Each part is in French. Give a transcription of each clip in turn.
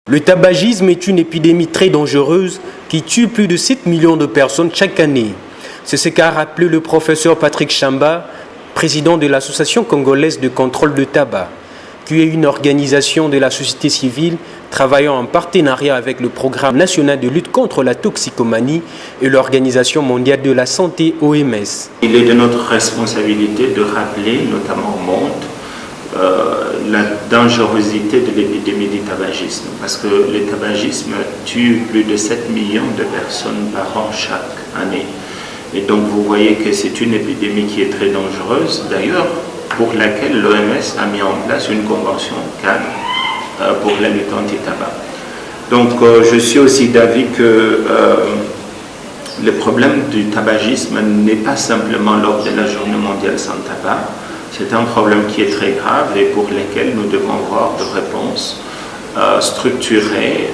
Le tabagisme est une épidémie très dangereuse qui tue plus de 7 millions de personnes chaque année. C'est ce qu'a rappelé le professeur Patrick Chamba, président de l'Association congolaise de contrôle de tabac, qui est une organisation de la société civile travaillant en partenariat avec le Programme national de lutte contre la toxicomanie et l'Organisation mondiale de la santé OMS. Il est de notre responsabilité de rappeler, notamment au monde, la dangerosité de l'épidémie du tabagisme, parce que le tabagisme tue plus de 7 millions de personnes par an chaque année. Et donc vous voyez que c'est une épidémie qui est très dangereuse, d'ailleurs pour laquelle l'OMS a mis en place une convention cadre pour la lutte anti-tabac. Donc je suis aussi d'avis que le problème du tabagisme n'est pas simplement lors de la journée mondiale sans tabac. C'est un problème qui est très grave et pour lequel nous devons avoir de réponses structurées,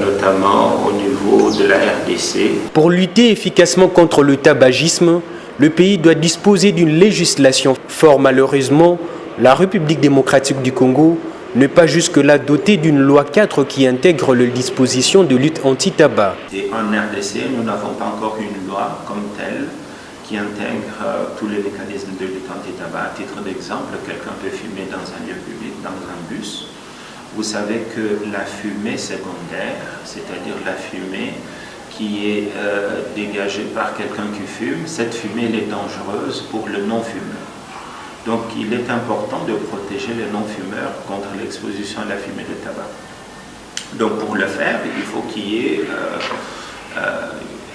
notamment au niveau de la RDC. Pour lutter efficacement contre le tabagisme, le pays doit disposer d'une législation. Fort malheureusement, la République démocratique du Congo n'est pas jusque-là dotée d'une loi cadre qui intègre les dispositions de lutte anti-tabac. Et en RDC, nous n'avons pas encore une loi comme telle qui intègre tous les mécanismes de lutte anti-tabac. À titre d'exemple, quelqu'un peut fumer dans un lieu public, dans un bus. Vous savez que la fumée secondaire, c'est-à-dire la fumée qui est dégagée par quelqu'un qui fume, cette fumée elle est dangereuse pour le non-fumeur. Donc il est important de protéger les non-fumeurs contre l'exposition à la fumée de tabac. Donc pour le faire, il faut qu'il y ait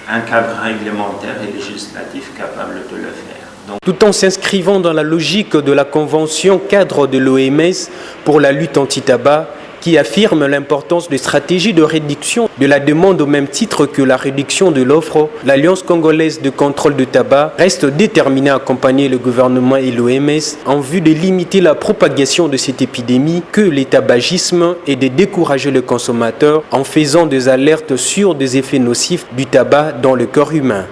un cadre réglementaire et législatif capable de le faire. Donc, tout en s'inscrivant dans la logique de la Convention cadre de l'OMS pour la lutte anti-tabac, qui affirme l'importance de stratégies de réduction de la demande au même titre que la réduction de l'offre, l'Alliance congolaise de contrôle de tabac reste déterminée à accompagner le gouvernement et l'OMS en vue de limiter la propagation de cette épidémie que le tabagisme et de décourager les consommateurs en faisant des alertes sur des effets nocifs du tabac dans le corps humain.